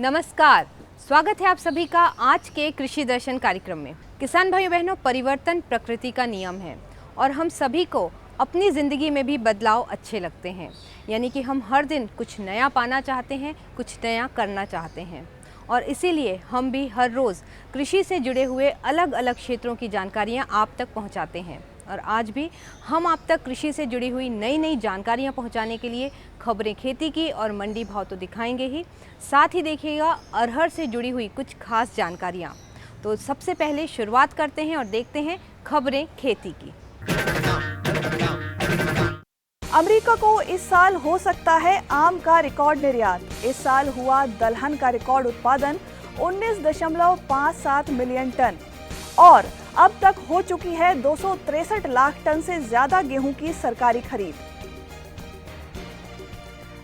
नमस्कार, स्वागत है आप सभी का आज के कृषि दर्शन कार्यक्रम में। किसान भाइयों बहनों, परिवर्तन प्रकृति का नियम है और हम सभी को अपनी ज़िंदगी में भी बदलाव अच्छे लगते हैं। यानी कि हम हर दिन कुछ नया पाना चाहते हैं, कुछ नया करना चाहते हैं और इसीलिए हम भी हर रोज़ कृषि से जुड़े हुए अलग अलग क्षेत्रों की जानकारियाँ आप तक पहुँचाते हैं। और आज भी हम आप तक कृषि से जुड़ी हुई नई नई जानकारियाँ पहुँचाने के लिए खबरें खेती की और मंडी भाव तो दिखाएंगे ही, साथ ही देखिएगा अरहर से जुड़ी हुई कुछ खास जानकारियाँ। तो सबसे पहले शुरुआत करते हैं और देखते हैं खबरें खेती की। अमेरिका को इस साल हो सकता है आम का रिकॉर्ड निर्यात। इस साल हुआ दलहन का रिकॉर्ड उत्पादन 19.57 मिलियन टन और अब तक हो चुकी है 263 लाख टन से ज्यादा गेहूं की सरकारी खरीद।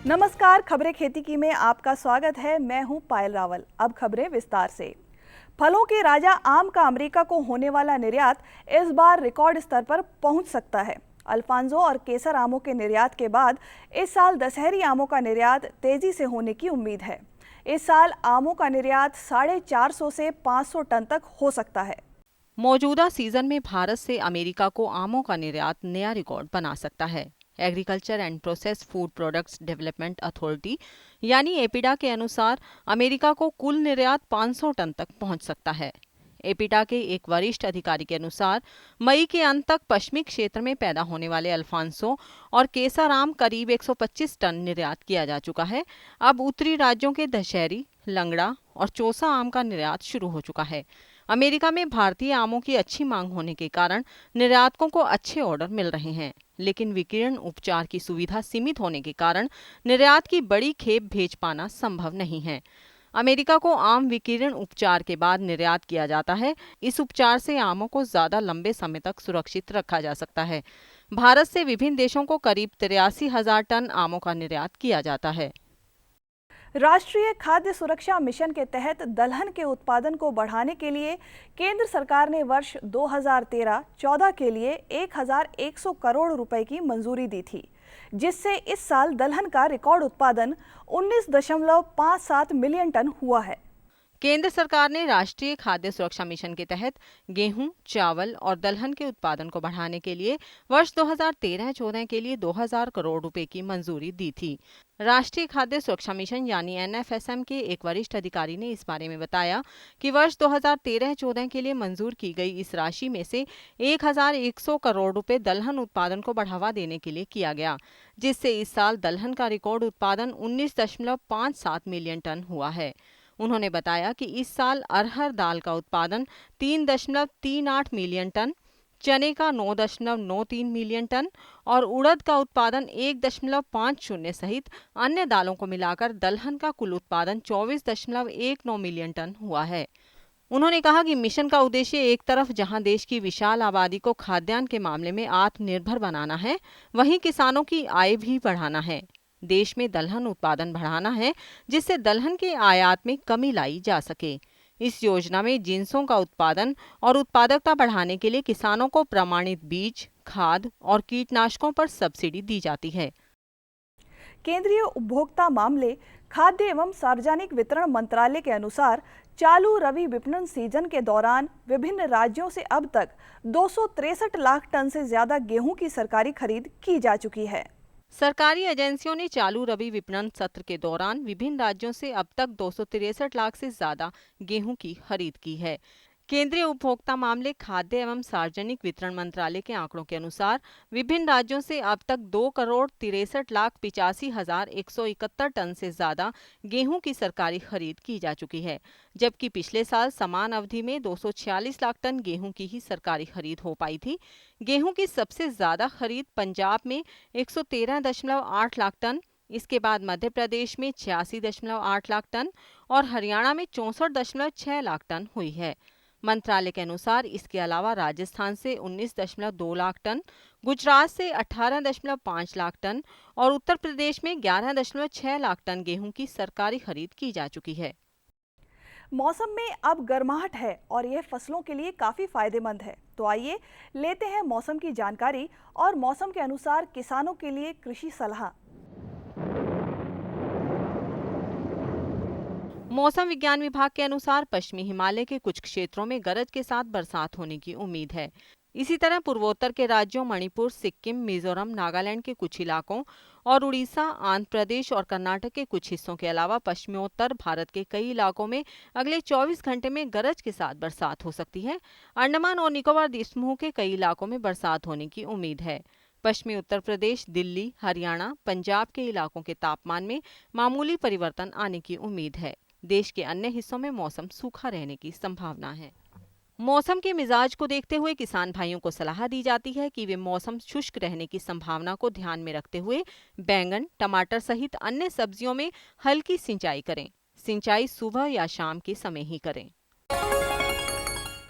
नमस्कार, खबरें खेती की में आपका स्वागत है। मैं हूं पायल रावल। अब खबरें विस्तार से। फलों के राजा आम का अमेरिका को होने वाला निर्यात इस बार रिकॉर्ड स्तर पर पहुंच सकता है। अल्फांसो और केसर आमों के निर्यात के बाद इस साल दशहरी आमों का निर्यात तेजी से होने की उम्मीद है। इस साल आमों का निर्यात 450 से 500 टन तक हो सकता है। मौजूदा सीजन में भारत से अमेरिका को आमों का निर्यात नया रिकॉर्ड बना सकता है। Agriculture and processed food products development authority यानी एपीडा के अनुसार अमेरिका को कुल निर्यात 500 टन तक पहुंच सकता है। एपीडा के एक वरिष्ठ अधिकारी के अनुसार मई के अंत तक पश्चिमी क्षेत्र में पैदा होने वाले अल्फांसो और केसर आम करीब 125 टन निर्यात किया जा चुका है। अब उत्तरी राज्यों के दशहरी, लंगड़ा और चौसा आम का निर्यात शुरू हो चुका है। अमेरिका में भारतीय आमों की अच्छी मांग होने के कारण निर्यातकों को अच्छे ऑर्डर मिल रहे हैं, लेकिन विकिरण उपचार की सुविधा सीमित होने के कारण निर्यात की बड़ी खेप भेज पाना संभव नहीं है। अमेरिका को आम विकिरण उपचार के बाद निर्यात किया जाता है। इस उपचार से आमों को ज्यादा लंबे समय तक सुरक्षित रखा जा सकता है। भारत से विभिन्न देशों को करीब 83,000 टन आमों का निर्यात किया जाता है। राष्ट्रीय खाद्य सुरक्षा मिशन के तहत दलहन के उत्पादन को बढ़ाने के लिए केंद्र सरकार ने वर्ष 2013-14 के लिए 1,100 करोड़ रुपए की मंजूरी दी थी, जिससे इस साल दलहन का रिकॉर्ड उत्पादन 19.57 मिलियन टन हुआ है। केंद्र सरकार ने राष्ट्रीय खाद्य सुरक्षा मिशन के तहत गेहूं, चावल और दलहन के उत्पादन को बढ़ाने के लिए वर्ष 2013-14 के लिए 2,000 करोड़ रुपए की मंजूरी दी थी। राष्ट्रीय खाद्य सुरक्षा मिशन यानी एनएफएसएम के एक वरिष्ठ अधिकारी ने इस बारे में बताया कि वर्ष 2013-14 के लिए मंजूर की गई इस राशि में से 1,100 करोड़ रुपए दलहन उत्पादन को बढ़ावा देने के लिए किया गया, जिससे इस साल दलहन का रिकॉर्ड उत्पादन 19.57 मिलियन टन हुआ है। उन्होंने बताया कि इस साल अरहर दाल का उत्पादन 3.38 मिलियन टन, चने का 9.93 मिलियन टन और उड़द का उत्पादन 1.50 सहित अन्य दालों को मिलाकर दलहन का कुल उत्पादन 24.19 मिलियन टन हुआ है। उन्होंने कहा कि मिशन का उद्देश्य एक तरफ जहां देश की विशाल आबादी को खाद्यान्न के मामले में आत्मनिर्भर बनाना है, वहीं किसानों की आय भी बढ़ाना है। देश में दलहन उत्पादन बढ़ाना है, जिससे दलहन के आयात में कमी लाई जा सके। इस योजना में जिंसों का उत्पादन और उत्पादकता बढ़ाने के लिए किसानों को प्रमाणित बीज, खाद और कीटनाशकों पर सब्सिडी दी जाती है। केंद्रीय उपभोक्ता मामले, खाद्य एवं सार्वजनिक वितरण मंत्रालय के अनुसार चालू रबी विपणन सीजन के दौरान विभिन्न राज्यों से अब तक 263 लाख टन से ज्यादा गेहूं की सरकारी खरीद की जा चुकी है। सरकारी एजेंसियों ने चालू रबी विपणन सत्र के दौरान विभिन्न राज्यों से अब तक 263 लाख से ज्यादा गेहूं की खरीद की है। केंद्रीय उपभोक्ता मामले, खाद्य एवं सार्वजनिक वितरण मंत्रालय के आंकड़ों के अनुसार विभिन्न राज्यों से अब तक 2,63,85,171 टन से ज्यादा गेहूं की सरकारी खरीद की जा चुकी है, जबकि पिछले साल समान अवधि में 246 लाख टन गेहूं की ही सरकारी खरीद हो पाई थी। गेहूं की सबसे ज्यादा खरीद पंजाब में 113.8 लाख टन, इसके बाद मध्य प्रदेश में 86.8 लाख टन और हरियाणा में 64.6 लाख टन हुई है। मंत्रालय के अनुसार इसके अलावा राजस्थान से 19.2 लाख टन, गुजरात से 18.5 लाख टन और उत्तर प्रदेश में 11.6 लाख टन गेहूं की सरकारी खरीद की जा चुकी है। मौसम में अब गर्माहट है और यह फसलों के लिए काफी फायदेमंद है। तो आइए लेते हैं मौसम की जानकारी और मौसम के अनुसार किसानों के लिए कृषि सलाह। मौसम विज्ञान विभाग के अनुसार पश्चिमी हिमालय के कुछ क्षेत्रों में गरज के साथ बरसात होने की उम्मीद है। इसी तरह पूर्वोत्तर के राज्यों मणिपुर, सिक्किम, मिजोरम, नागालैंड के कुछ इलाकों और उड़ीसा, आंध्र प्रदेश और कर्नाटक के कुछ हिस्सों के अलावा पश्चिमोत्तर भारत के कई इलाकों में अगले 24 घंटे में गरज के साथ बरसात हो सकती है। अंडमान और निकोबार द्वीप समूह के कई इलाकों में बरसात होने की उम्मीद है। पश्चिमी उत्तर प्रदेश, दिल्ली, हरियाणा, पंजाब के इलाकों के तापमान में मामूली परिवर्तन आने की उम्मीद है। देश के अन्य हिस्सों में मौसम सूखा रहने की संभावना है। मौसम के मिजाज को देखते हुए किसान भाइयों को सलाह दी जाती है कि वे मौसम शुष्क रहने की संभावना को ध्यान में रखते हुए बैंगन, टमाटर सहित अन्य सब्जियों में हल्की सिंचाई करें। सिंचाई सुबह या शाम के समय ही करें।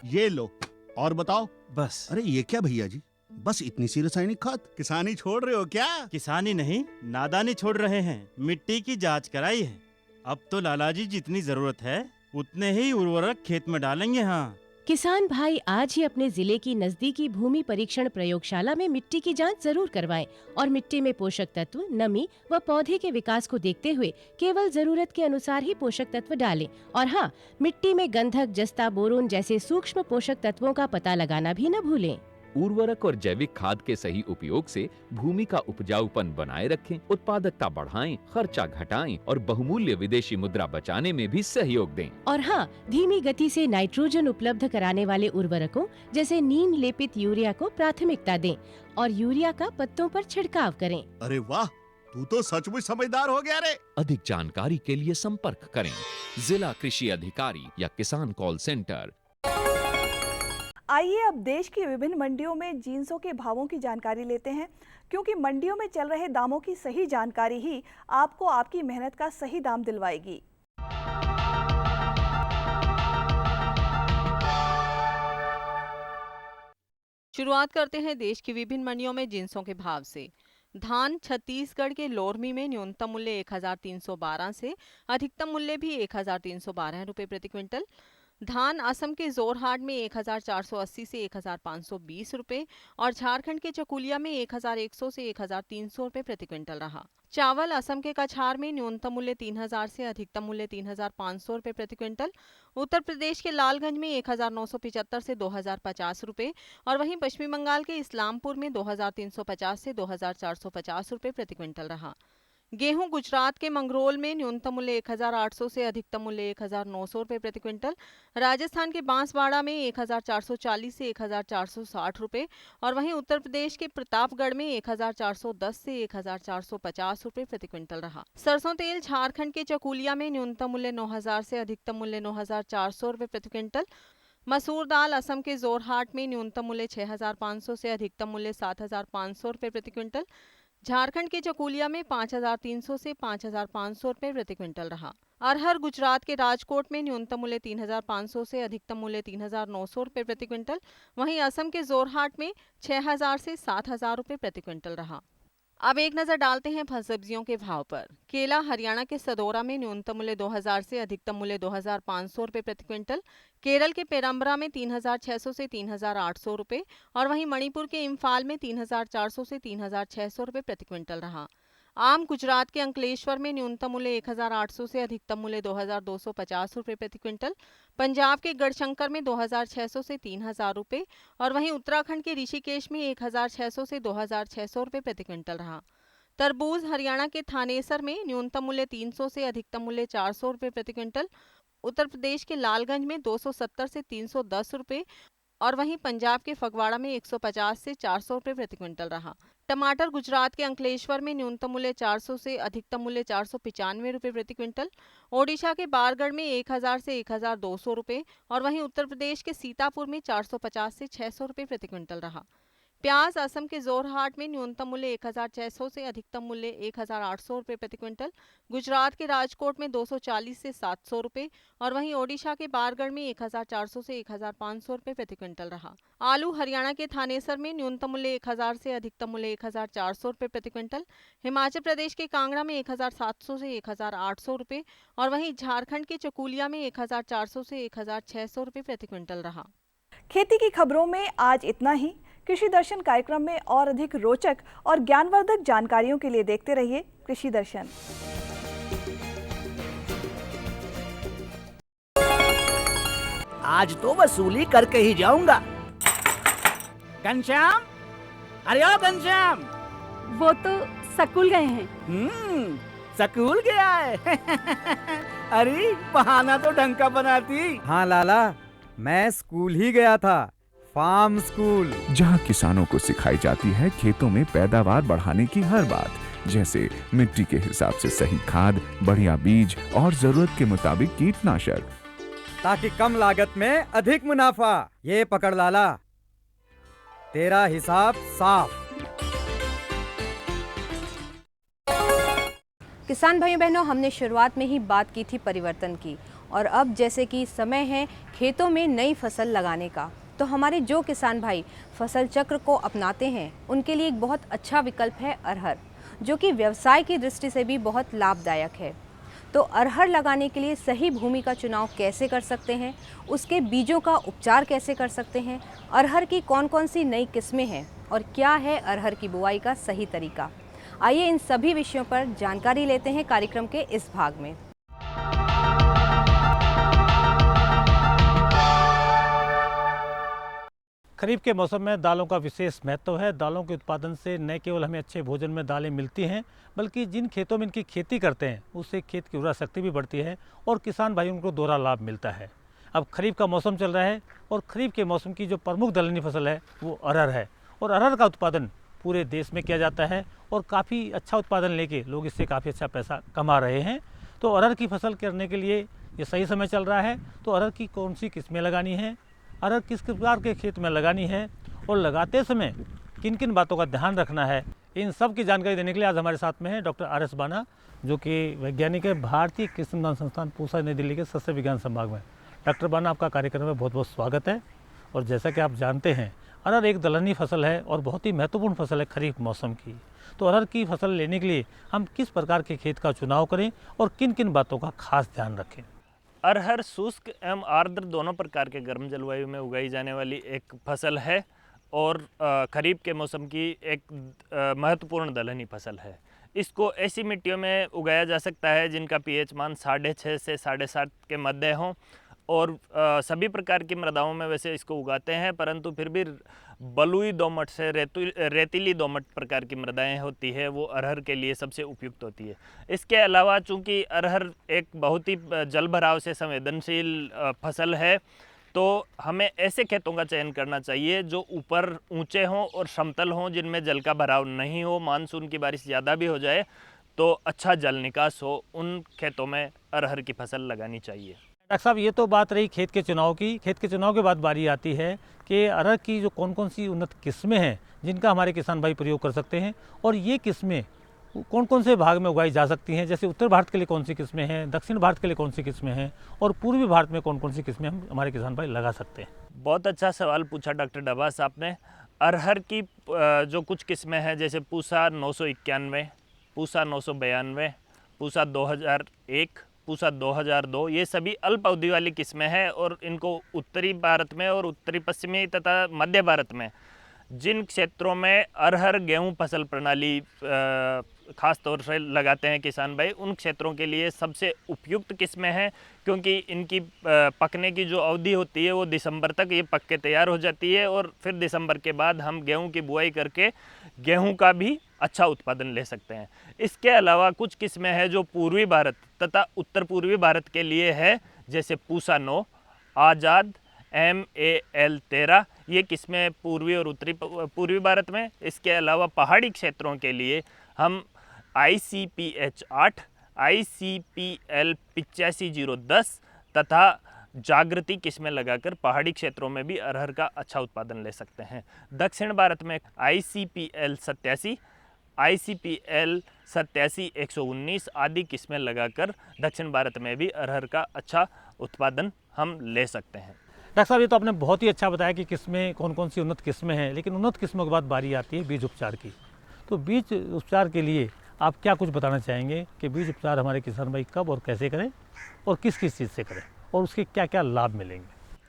ये लो और बताओ। बस। अरे ये क्या भैया जी, बस इतनी सी रासायनिक खाद? किसानी छोड़ रहे हो क्या? किसानी नहीं, नादानी छोड़ रहे हैं। मिट्टी की जांच कराई है। अब तो लालाजी जितनी जरूरत है उतने ही उर्वरक खेत में डालेंगे। हाँ, किसान भाई आज ही अपने जिले की नजदीकी भूमि परीक्षण प्रयोगशाला में मिट्टी की जांच जरूर करवाएं और मिट्टी में पोषक तत्व, नमी व पौधे के विकास को देखते हुए केवल जरूरत के अनुसार ही पोषक तत्व डालें। और हाँ, मिट्टी में गंधक, जस्ता, बोरोन जैसे सूक्ष्म पोषक तत्वों का पता लगाना भी न भूलें। उर्वरक और जैविक खाद के सही उपयोग से भूमि का उपजाऊपन बनाए रखें, उत्पादकता बढ़ाएं, खर्चा घटाएं और बहुमूल्य विदेशी मुद्रा बचाने में भी सहयोग दें। और हाँ, धीमी गति से नाइट्रोजन उपलब्ध कराने वाले उर्वरकों जैसे नीम लेपित यूरिया को प्राथमिकता दें और यूरिया का पत्तों पर छिड़काव करें। अरे वाह, तू तो सचमुच समझदार हो गया रे। अधिक जानकारी के लिए संपर्क करें जिला कृषि अधिकारी या किसान कॉल सेंटर। आइए अब देश की विभिन्न मंडियों में जींसों के भावों की जानकारी लेते हैं, क्योंकि मंडियों में चल रहे दामों की सही जानकारी ही आपको आपकी मेहनत का सही दाम दिलवाएगी। शुरुआत करते हैं देश की विभिन्न मंडियों में जिंसों के भाव से। धान छत्तीसगढ़ के लोरमी में न्यूनतम मूल्य 1312 से अधिकतम मूल्य भी 1312 रुपए प्रति क्विंटल। धान असम के जोरहाट में 1480 से 1520 रुपए और झारखंड के चकुलिया में 1100 से 1300 रुपए प्रति क्विंटल रहा। चावल असम के कछार में न्यूनतम मूल्य 3000 से अधिकतम मूल्य 3500 रुपए प्रति क्विंटल। उत्तर प्रदेश के लालगंज में 1975 से 2050 रुपए और वहीं पश्चिमी बंगाल के इस्लामपुर में 2350 से 2450 रुपए प्रति क्विंटल रहा। गेहूं गुजरात के मंगरोल में न्यूनतम मूल्य 1800 से अधिकतम मूल्य 1900 रुपए प्रति क्विंटल। राजस्थान के बांसवाड़ा में 1440 से 1460 रुपए और वहीं उत्तर प्रदेश के प्रतापगढ़ में 1410 से 1450 रुपए प्रति क्विंटल रहा। सरसों तेल झारखंड के चकुलिया में न्यूनतम मूल्य 9000 से अधिकतम मूल्य 9400 रुपए प्रति क्विंटल। मसूर दाल असम के जोरहाट में न्यूनतम मूल्य 6500 से अधिकतम मूल्य 7500 रुपए प्रति क्विंटल। झारखंड के चकुलिया में 5300 से 5500 रुपए प्रति क्विंटल रहा। अरहर गुजरात के राजकोट में न्यूनतम मूल्य 3500 से अधिकतम मूल्य 3900 रुपए प्रति क्विंटल। वहीं असम के जोरहाट में 6000 से 7000 रुपए प्रति क्विंटल रहा। अब एक नजर डालते हैं फल सब्जियों के भाव पर। केला हरियाणा के सदोरा में न्यूनतम मूल्य 2000 से अधिकतम मूल्य 2500 रुपए प्रति क्विंटल। केरल के पेरम्बरा में 3600 से 3800 रुपए और वहीं मणिपुर के इम्फाल में 3400 से 3600 रुपए प्रति क्विंटल रहा। आम गुजरात के अंकलेश्वर में न्यूनतम मूल्य 1800 से अधिकतम मूल्य 2250 रुपए प्रति क्विंटल। पंजाब के गढ़शंकर में 2600 से 3000 रुपए और वहीं उत्तराखंड के ऋषिकेश में 1600 से 2600 रुपए प्रति क्विंटल रहा। तरबूज हरियाणा के थानेसर में न्यूनतम मूल्य 300 से अधिकतम मूल्य 400 रुपए प्रति क्विंटल। उत्तर प्रदेश के लालगंज में 270 से 310 रुपए और वहीं पंजाब के फगवाड़ा में 150 से 400 रुपए प्रति क्विंटल रहा। टमाटर गुजरात के अंकलेश्वर में न्यूनतम मूल्य 400 से अधिकतम मूल्य 495 रुपए प्रति क्विंटल। ओडिशा के बारगढ़ में 1000 से 1200 रुपए और वहीं उत्तर प्रदेश के सीतापुर में 450 से 600 रुपए प्रति क्विंटल रहा। प्याज असम के जोरहाट में न्यूनतम मूल्य 1600 से अधिकतम मूल्य 1800 रुपए प्रति क्विंटल। गुजरात के राजकोट में 240 से 700 रुपए और वहीं ओडिशा के बारगढ़ में 1400 से 1500 रुपए प्रति क्विंटल रहा। आलू हरियाणा के थानेसर में न्यूनतम मूल्य 1000 से अधिकतम मूल्य 1400 रुपए प्रति क्विंटल। हिमाचल प्रदेश के कांगड़ा में 1700 से 1800 रुपए और वहीं झारखंड के चकुलिया में 1400 से 1600 रुपए प्रति क्विंटल रहा। खेती की खबरों में आज इतना ही। कृषि दर्शन कार्यक्रम में और अधिक रोचक और ज्ञानवर्धक जानकारियों के लिए देखते रहिए कृषि दर्शन। आज तो वसूली करके ही जाऊंगा। घनश्याम, अरे ओ घनश्याम। वो तो स्कूल गए हैं। स्कूल गया है। अरे बहाना तो ढंग का बनाती। हाँ लाला, मैं स्कूल ही गया था, फार्म स्कूल, जहाँ किसानों को सिखाई जाती है खेतों में पैदावार बढ़ाने की हर बात, जैसे मिट्टी के हिसाब से सही खाद, बढ़िया बीज और जरूरत के मुताबिक कीटनाशक, ताकि कम लागत में अधिक मुनाफा। ये पकड़ लाला, तेरा हिसाब साफ। किसान भाइयों बहनों, हमने शुरुआत में ही बात की थी परिवर्तन की, और अब जैसे कि समय है खेतों में नई फसल लगाने का, तो हमारे जो किसान भाई फसल चक्र को अपनाते हैं उनके लिए एक बहुत अच्छा विकल्प है अरहर, जो कि व्यवसाय की दृष्टि से भी बहुत लाभदायक है। तो अरहर लगाने के लिए सही भूमि का चुनाव कैसे कर सकते हैं, उसके बीजों का उपचार कैसे कर सकते हैं, अरहर की कौन कौन सी नई किस्में हैं और क्या है अरहर की बुआई का सही तरीका, आइए इन सभी विषयों पर जानकारी लेते हैं कार्यक्रम के इस भाग में। खरीफ के मौसम में दालों का विशेष महत्व है। दालों के उत्पादन से न केवल हमें अच्छे भोजन में दालें मिलती हैं, बल्कि जिन खेतों में इनकी खेती करते हैं उससे खेत की उर्वरा शक्ति भी बढ़ती है और किसान भाइयों को दोहरा लाभ मिलता है। अब खरीफ का मौसम चल रहा है और खरीफ के मौसम की जो प्रमुख दलहनी फसल है वो अरहर है, और अरहर का उत्पादन पूरे देश में किया जाता है और काफ़ी अच्छा उत्पादन लेके लोग इससे काफ़ी अच्छा पैसा कमा रहे हैं। तो अरहर की फसल करने के लिए ये सही समय चल रहा है। तो अरहर की कौन सी किस्में लगानी है, अरहर किस प्रकार के खेत में लगानी है और लगाते समय किन किन बातों का ध्यान रखना है, इन सब की जानकारी देने के लिए आज हमारे साथ में है डॉक्टर RS बाना, जो कि वैज्ञानिक है भारतीय कृषि अनुसंधान संस्थान पूसा नई दिल्ली के सस्य विज्ञान संभाग में। डॉक्टर बाना, आपका कार्यक्रम में बहुत बहुत स्वागत है। और जैसा कि आप जानते हैं अरहर एक दलहनी फसल है और बहुत ही महत्वपूर्ण फसल है खरीफ मौसम की। तो अरहर की फसल लेने के लिए हम किस प्रकार के खेत का चुनाव करें और किन किन बातों का खास ध्यान रखें? अरहर शुष्क एवं आर्द्र दोनों प्रकार के गर्म जलवायु में उगाई जाने वाली एक फसल है और खरीफ के मौसम की एक महत्वपूर्ण दलहनी फसल है। इसको ऐसी मिट्टियों में उगाया जा सकता है जिनका pH मान 6.5 से 7.5 के मध्य हों, और सभी प्रकार की मृदाओं में वैसे इसको उगाते हैं, परंतु फिर भी बलुई दोमट से रेतीली दोमट प्रकार की मृदाएं होती है वो अरहर के लिए सबसे उपयुक्त होती है। इसके अलावा चूंकि अरहर एक बहुत ही जल भराव से संवेदनशील फसल है, तो हमें ऐसे खेतों का चयन करना चाहिए जो ऊपर ऊंचे हों और समतल हों, जिनमें जल का भराव नहीं हो, मानसून की बारिश ज़्यादा भी हो जाए तो अच्छा जल निकास हो, उन खेतों में अरहर की फसल लगानी चाहिए। डॉक्टर साहब, ये तो बात रही खेत के चुनाव की। खेत के चुनाव के बाद बारी आती है कि अरहर की जो कौन कौन सी उन्नत किस्में हैं जिनका हमारे किसान भाई प्रयोग कर सकते हैं, और ये किस्में कौन कौन से भाग में उगाई जा सकती हैं, जैसे उत्तर भारत के लिए कौन सी किस्में हैं, दक्षिण भारत के लिए कौन सी किस्में हैं, और पूर्वी भारत में कौन कौन सी किस्में हम हमारे किसान भाई लगा सकते हैं? बहुत अच्छा सवाल पूछा डॉक्टर डबास आपने। अरहर की जो कुछ किस्में हैं जैसे पूसा 991, पूसा 992, पूसा 2001, पूसा 2002, ये सभी अल्प अवधि वाली किस्में हैं और इनको उत्तरी भारत में और उत्तरी पश्चिमी तथा मध्य भारत में जिन क्षेत्रों में अरहर गेहूं फसल प्रणाली खास तौर से लगाते हैं किसान भाई, उन क्षेत्रों के लिए सबसे उपयुक्त किस्में हैं, क्योंकि इनकी पकने की जो अवधि होती है वो दिसंबर तक ये पक के तैयार हो जाती है और फिर दिसंबर के बाद हम गेहूं की बुआई करके गेहूं का भी अच्छा उत्पादन ले सकते हैं। इसके अलावा कुछ किस्में हैं जो पूर्वी भारत तथा उत्तर पूर्वी भारत के लिए है, जैसे पूसा 9, आज़ाद, MAL 13, ये किस्में पूर्वी और उत्तरी पूर्वी भारत में। इसके अलावा पहाड़ी क्षेत्रों के लिए हम ICPH 8, ICPL 85010 तथा जागृति किस्में लगाकर पहाड़ी क्षेत्रों में भी अरहर का अच्छा उत्पादन ले सकते हैं। दक्षिण भारत में ICPL 87, ICPL 87 119 आदि किस्में लगाकर दक्षिण भारत में भी अरहर का अच्छा उत्पादन हम ले सकते हैं। डॉक्टर साहब, ये तो आपने बहुत ही अच्छा बताया कि किस्में कौन कौन सी उन्नत किस्में हैं, लेकिन उन्नत किस्मों के बाद बारी आती है बीज उपचार की। तो बीज उपचार के लिए आप क्या कुछ बताना चाहेंगे कि बीज उपचार हमारे किसान भाई कब और कैसे करें और किस किस चीज़ से करें और उसके क्या क्या लाभ मिलेंगे?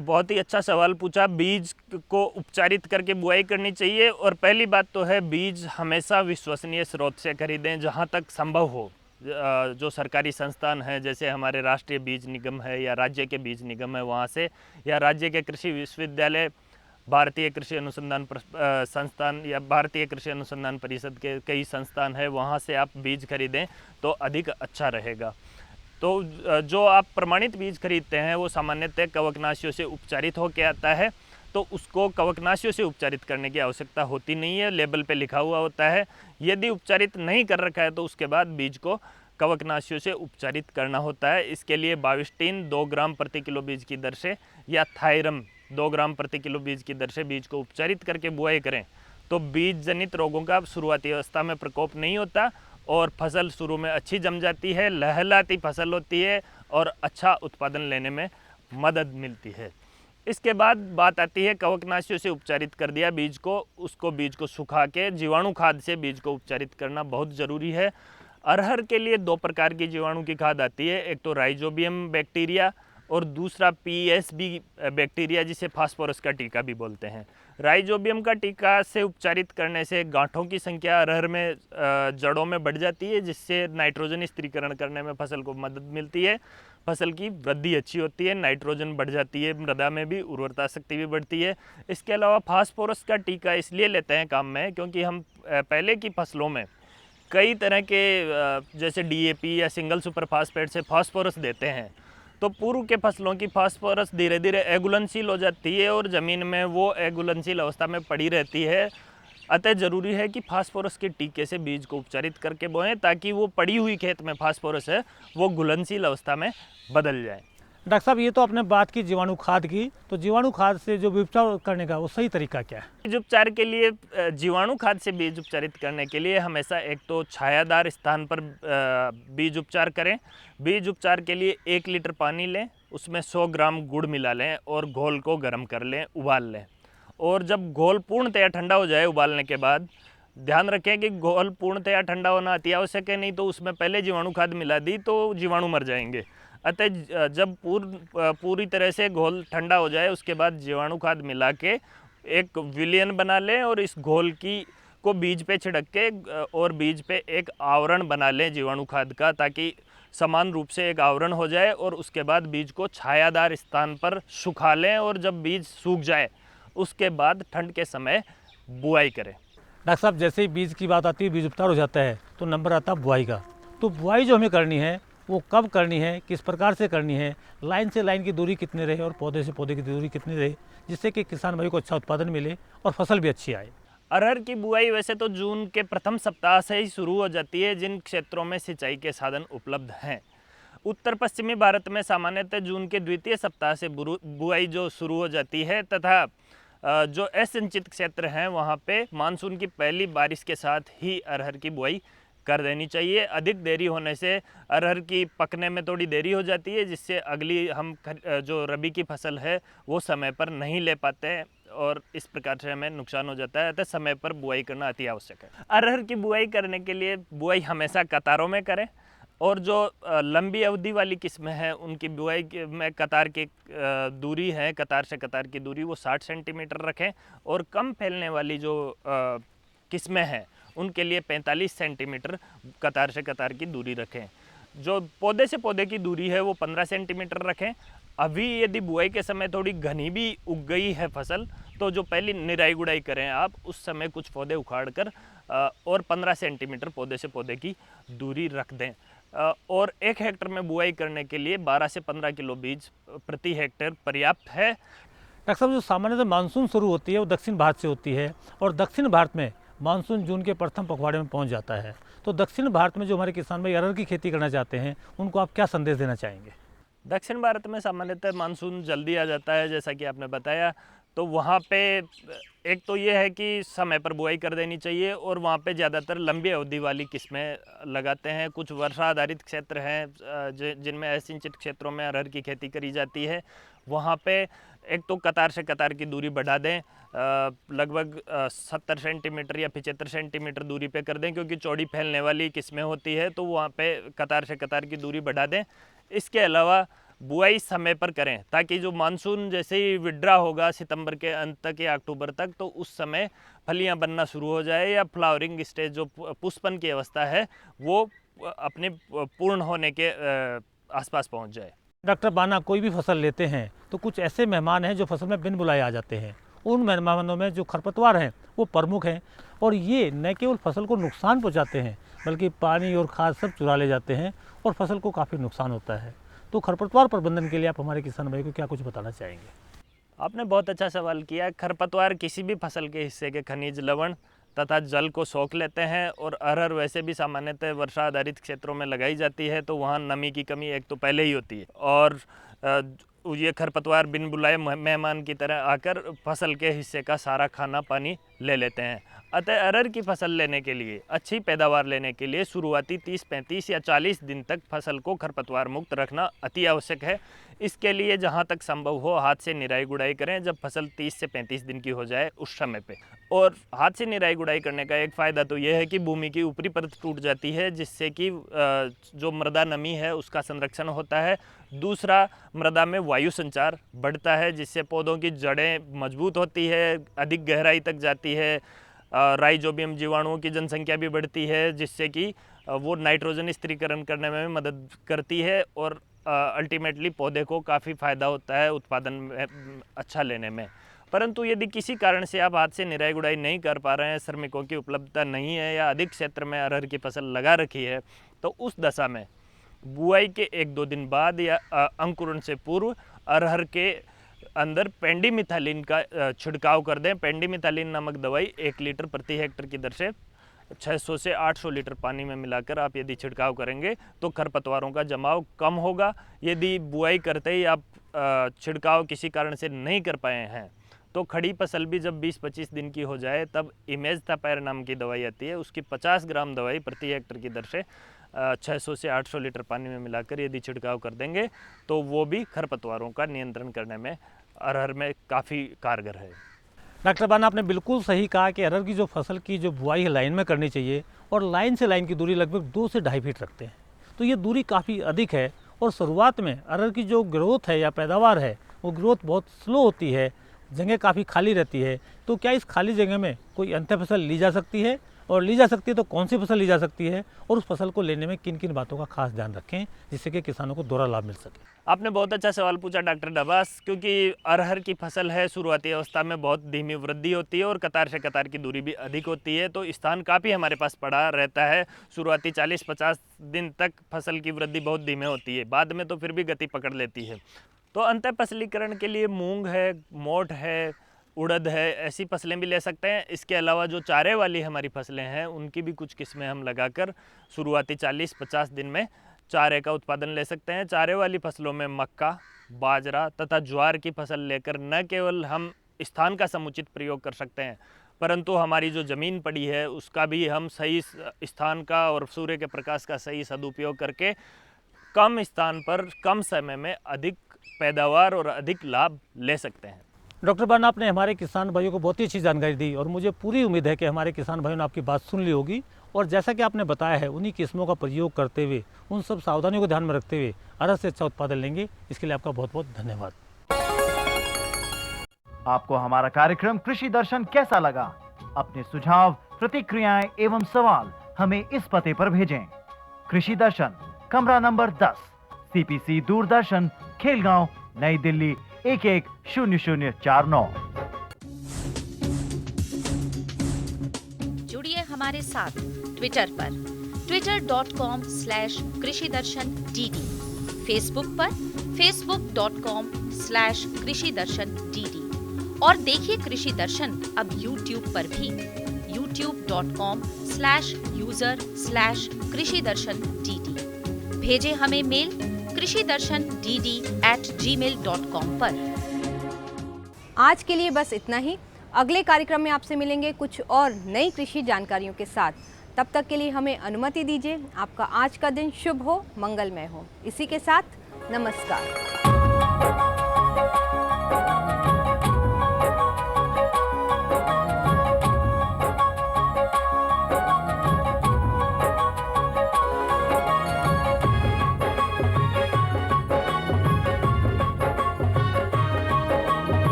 बहुत ही अच्छा सवाल पूछा। बीज को उपचारित करके बुआई करनी चाहिए, और पहली बात तो है बीज हमेशा विश्वसनीय स्रोत से खरीदें जहाँ तक संभव हो। जो सरकारी संस्थान हैं, जैसे हमारे राष्ट्रीय बीज निगम है या राज्य के बीज निगम है वहाँ से, या राज्य के कृषि विश्वविद्यालय, भारतीय कृषि अनुसंधान संस्थान या भारतीय कृषि अनुसंधान परिषद के कई संस्थान है, वहाँ से आप बीज खरीदें तो अधिक अच्छा रहेगा। तो जो आप प्रमाणित बीज खरीदते हैं वो सामान्यतः कवकनाशियों से उपचारित होकर आता है, तो उसको कवकनाशियों से उपचारित करने की आवश्यकता होती नहीं है, लेबल पे लिखा हुआ होता है। यदि उपचारित नहीं कर रखा है तो उसके बाद बीज को कवकनाशियों से उपचारित करना होता है। इसके लिए बाविस्टीन 2 ग्राम प्रति किलो बीज की दर से या थायरम 2 ग्राम प्रति किलो बीज की दर से बीज को उपचारित करके बुआई करें तो बीज जनित रोगों का शुरुआती अवस्था में प्रकोप नहीं होता और फसल शुरू में अच्छी जम जाती है, लहलाती फसल होती है और अच्छा उत्पादन लेने में मदद मिलती है। इसके बाद बात आती है कवकनाशियों से उपचारित कर दिया बीज को, उसको बीज को सुखा के जीवाणु खाद से बीज को उपचारित करना बहुत ज़रूरी है। अरहर के लिए 2 प्रकार की जीवाणु की खाद आती है, एक तो राइजोबियम बैक्टीरिया और दूसरा पीएसबी बैक्टीरिया, जिसे फास्फोरस का टीका भी बोलते हैं। राइजोबियम का टीका से उपचारित करने से गांठों की संख्या अरहर में जड़ों में बढ़ जाती है, जिससे नाइट्रोजन स्थिरीकरण करने में फसल को मदद मिलती है, फसल की वृद्धि अच्छी होती है, नाइट्रोजन बढ़ जाती है, मृदा में भी उर्वरता शक्ति भी बढ़ती है। इसके अलावा फास्फोरस का टीका इसलिए लेते हैं काम में क्योंकि हम पहले की फसलों में कई तरह के जैसे डीएपी या सिंगल सुपर फास्फेट से फास्फोरस देते हैं, तो पूर्व के फसलों की फास्फोरस धीरे धीरे एगुलनशील हो जाती है और ज़मीन में वो एगुलनशील अवस्था में पड़ी रहती है। अतः ज़रूरी है कि फास्फोरस के टीके से बीज को उपचारित करके बोएं ताकि वो पड़ी हुई खेत में फास्फोरस है वो घुलनशील अवस्था में बदल जाए। डॉक्टर साहब, ये तो आपने बात की जीवाणु खाद की, तो जीवाणु खाद से जो उपचार करने का वो सही तरीका क्या है? बीज उपचार के लिए जीवाणु खाद से बीज उपचारित करने के लिए हमेशा एक तो छायादार स्थान पर बीज उपचार करें। बीज उपचार के लिए 1 लीटर पानी लें, उसमें 100 ग्राम गुड़ मिला लें और घोल को गर्म कर लें, उबाल लें। और जब घोल पूर्णतया ठंडा हो जाए उबालने के बाद, ध्यान रखें कि घोल पूर्णतया ठंडा होना अति आवश्यक है, नहीं तो उसमें पहले जीवाणु खाद मिला दी तो जीवाणु मर जाएंगे। अतः जब पूरी तरह से घोल ठंडा हो जाए उसके बाद जीवाणु खाद मिला के एक विलयन बना लें और इस घोल को बीज पे छिड़क के और बीज पे एक आवरण बना लें जीवाणु खाद का, ताकि समान रूप से एक आवरण हो जाए। और उसके बाद बीज को छायादार स्थान पर सुखा लें और जब बीज सूख जाए उसके बाद ठंड के समय बुआई करें। डॉक्टर साहब, जैसे ही बीज की बात आती है, बीज उपचार हो जाता है तो नंबर आता है बुआई का। तो बुआई जो हमें करनी है वो कब करनी है, किस प्रकार से करनी है, लाइन से लाइन की दूरी कितनी रहे और पौधे से पौधे की दूरी कितनी रहे, जिससे कि किसान भाई को अच्छा उत्पादन मिले और फसल भी अच्छी आए? अरहर की बुआई वैसे तो जून के प्रथम सप्ताह से ही शुरू हो जाती है जिन क्षेत्रों में सिंचाई के साधन उपलब्ध हैं। उत्तर पश्चिमी भारत में सामान्यतः जून के द्वितीय सप्ताह से बुआई जो शुरू हो जाती है, तथा जो असिंचित क्षेत्र हैं वहाँ पे मानसून की पहली बारिश के साथ ही अरहर की बुआई कर देनी चाहिए। अधिक देरी होने से अरहर की पकने में थोड़ी देरी हो जाती है, जिससे अगली हम जो रबी की फसल है वो समय पर नहीं ले पाते हैं और इस प्रकार से हमें नुकसान हो जाता है। अतः समय पर बुआई करना अति आवश्यक है। अरहर की बुआई करने के लिए बुआई हमेशा कतारों में करें और जो लंबी अवधि वाली किस्में हैं उनकी बुआई में कतार की दूरी है, कतार से कतार की दूरी वो 60 सेंटीमीटर रखें और कम फैलने वाली जो किस्में हैं उनके लिए 45 सेंटीमीटर कतार से कतार की दूरी रखें। जो पौधे से पौधे की दूरी है वो 15 सेंटीमीटर रखें। अभी यदि बुआई के समय थोड़ी घनी भी उग गई है फसल तो जो पहली निराई गुड़ाई करें आप, उस समय कुछ पौधे उखाड़ कर और 15 सेंटीमीटर पौधे से पौधे की दूरी रख दें। और 1 हेक्टर में बुआई करने के लिए 12 से 15 किलो बीज प्रति हेक्टेयर पर्याप्त है। डॉक्टर साहब, जो सामान्यतः मानसून शुरू होती है वो दक्षिण भारत से होती है और दक्षिण भारत में मानसून जून के प्रथम पखवाड़े में पहुंच जाता है, तो दक्षिण भारत में जो हमारे किसान भाई अरहर की खेती करना चाहते हैं उनको आप क्या संदेश देना चाहेंगे? दक्षिण भारत में सामान्यतः मानसून जल्दी आ जाता है, जैसा कि आपने बताया, तो वहाँ पे एक तो ये है कि समय पर बुआई कर देनी चाहिए और वहाँ पे ज़्यादातर लंबी अवधि वाली किस्में लगाते हैं। कुछ वर्षा आधारित क्षेत्र हैं जिनमें असिंचित क्षेत्रों में अरहर की खेती करी जाती है, वहाँ पे एक तो कतार से कतार की दूरी बढ़ा दें, लगभग 70 सेंटीमीटर या 75 सेंटीमीटर दूरी पे कर दें, क्योंकि चौड़ी फैलने वाली किस्में होती है तो वहाँ पे कतार से कतार की दूरी बढ़ा दें। इसके अलावा बुआई समय पर करें ताकि जो मानसून जैसे ही विड्रा होगा सितंबर के अंत तक या अक्टूबर तक, तो उस समय फलियां बनना शुरू हो जाए या फ्लावरिंग स्टेज जो पुष्पन की अवस्था है वो अपने पूर्ण होने के आसपास पहुंच जाए। डॉक्टर बाना, कोई भी फसल लेते हैं तो कुछ ऐसे मेहमान हैं जो फसल में बिन बुलाए आ जाते हैं। उन मेहमानों में जो खरपतवार हैं वो प्रमुख हैं और ये न केवल फसल को नुकसान पहुंचाते हैं बल्कि पानी और खाद सब चुरा ले जाते हैं और फसल को काफ़ी नुकसान होता है। तो खरपतवार प्रबंधन के लिए आप हमारे किसान भाई को क्या कुछ बताना चाहेंगे? आपने बहुत अच्छा सवाल किया। खरपतवार किसी भी फसल के हिस्से के खनिज, लवण तथा जल को सोख लेते हैं और अरहर वैसे भी सामान्यतः वर्षा आधारित क्षेत्रों में लगाई जाती है, तो वहाँ नमी की कमी एक तो पहले ही होती है और ये खरपतवार बिन बुलाए मेहमान की तरह आकर फसल के हिस्से का सारा खाना पानी ले लेते हैं। अतः अरहर की फसल लेने के लिए, अच्छी पैदावार लेने के लिए शुरुआती 30, 35 या 40 दिन तक फसल को खरपतवार मुक्त रखना अति आवश्यक है। इसके लिए जहां तक संभव हो हाथ से निराई गुड़ाई करें जब फसल 30 से 35 दिन की हो जाए उस समय पे। और हाथ से निराई गुड़ाई करने का एक फ़ायदा तो यह है कि भूमि की ऊपरी परत टूट जाती है, जिससे कि जो मृदा नमी है उसका संरक्षण होता है। दूसरा, मृदा में वायु संचार बढ़ता है, जिससे पौधों की जड़ें मजबूत होती है, अधिक गहराई तक जाती है। राइजोबियम जीवाणुओं की जनसंख्या भी बढ़ती है, जिससे कि वो नाइट्रोजन स्थिरीकरण करने में मदद करती है और अल्टीमेटली पौधे को काफ़ी फ़ायदा होता है उत्पादन में अच्छा लेने में। परंतु यदि किसी कारण से आप हाथ से निराई गुड़ाई नहीं कर पा रहे हैं, श्रमिकों की उपलब्धता नहीं है या अधिक क्षेत्र में अरहर की फसल लगा रखी है, तो उस दशा में बुआई के 1-2 दिन बाद या अंकुरण से पूर्व अरहर के अंदर पेंडिमिथालिन का छिड़काव कर दें। पेंडिमिथालिन नामक दवाई 1 लीटर प्रति हेक्टेयर की दर से 600 से 800 लीटर पानी में मिलाकर आप यदि छिड़काव करेंगे तो खरपतवारों का जमाव कम होगा। यदि बुआई करते ही आप छिड़काव किसी कारण से नहीं कर पाए हैं तो खड़ी फसल भी जब 20-25 दिन की हो जाए तब इमेजथापायर नाम की दवाई आती है, उसकी 50 ग्राम दवाई प्रति हेक्टेयर की दर से 600 से 800 लीटर पानी में मिलाकर यदि छिड़काव कर देंगे तो वो भी खरपतवारों का नियंत्रण करने में अरहर में काफ़ी कारगर है। डॉक्टर बाना, आपने बिल्कुल सही कहा कि अरहर की जो फसल की जो बुआई है लाइन में करनी चाहिए और लाइन से लाइन की दूरी लगभग 2 से 2.5 फीट रखते हैं, तो ये दूरी काफ़ी अधिक है और शुरुआत में अरहर की जो ग्रोथ है या पैदावार है वो ग्रोथ बहुत स्लो होती है, जगह काफ़ी खाली रहती है। तो क्या इस खाली जगह में कोई अंतर फसल ली जा सकती है, और ली जा सकती है तो कौन सी फसल ली जा सकती है, और उस फसल को लेने में किन किन बातों का खास ध्यान रखें जिससे कि किसानों को दोहरा लाभ मिल सके? आपने बहुत अच्छा सवाल पूछा डॉक्टर डबास, क्योंकि अरहर की फसल है, शुरुआती अवस्था में बहुत धीमी वृद्धि होती है और कतार से कतार की दूरी भी अधिक होती है, तो स्थान काफ़ी हमारे पास पड़ा रहता है। शुरुआती 40-50 दिन तक फसल की वृद्धि बहुत धीमे होती है, बाद में तो फिर भी गति पकड़ लेती है। तो अंतर फसलीकरण के लिए मूंग है, मोठ है, उड़द है, ऐसी फसलें भी ले सकते हैं। इसके अलावा जो चारे वाली हमारी फसलें हैं उनकी भी कुछ किस्में हम लगाकर शुरुआती 40-50 दिन में चारे का उत्पादन ले सकते हैं। चारे वाली फसलों में मक्का, बाजरा तथा ज्वार की फसल लेकर न केवल हम स्थान का समुचित प्रयोग कर सकते हैं, परंतु हमारी जो ज़मीन पड़ी है उसका भी हम सही स्थान का और सूर्य के प्रकाश का सही सदुपयोग करके कम स्थान पर कम समय में अधिक पैदावार और अधिक लाभ ले सकते हैं। डॉक्टर बाना, आपने हमारे किसान भाइयों को बहुत ही अच्छी जानकारी दी और मुझे पूरी उम्मीद है कि हमारे किसान भाइयों ने आपकी बात सुन ली होगी, और जैसा कि आपने बताया है उन्हीं किस्मों का प्रयोग करते हुए, उन सब सावधानियों को ध्यान में रखते हुए अरहर से अच्छा उत्पादन लेंगे। इसके लिए आपका बहुत बहुत धन्यवाद। आपको हमारा कार्यक्रम कृषि दर्शन कैसा लगा? अपने सुझाव, प्रतिक्रियाएं एवं सवाल हमें इस पते पर भेजें। कृषि दर्शन, कमरा नंबर 10, CPC दूरदर्शन, खेलगांव, नई दिल्ली 110049। जुड़िए हमारे साथ ट्विटर पर twitter.com/कृषिदर्शन-dd, फेसबुक पर facebook.com/कृषिदर्शन-dd और देखिए कृषि दर्शन अब यूट्यूब पर भी youtube.com/user/कृषिदर्शन-dd। भेजें हमें मेल कृषिदर्शन-dd@gmail.com पर। आज के लिए बस इतना ही। अगले कार्यक्रम में आपसे मिलेंगे कुछ और नई कृषि जानकारियों के साथ। तब तक के लिए हमें अनुमति दीजिए। आपका आज का दिन शुभ हो, मंगलमय हो। इसी के साथ नमस्कार।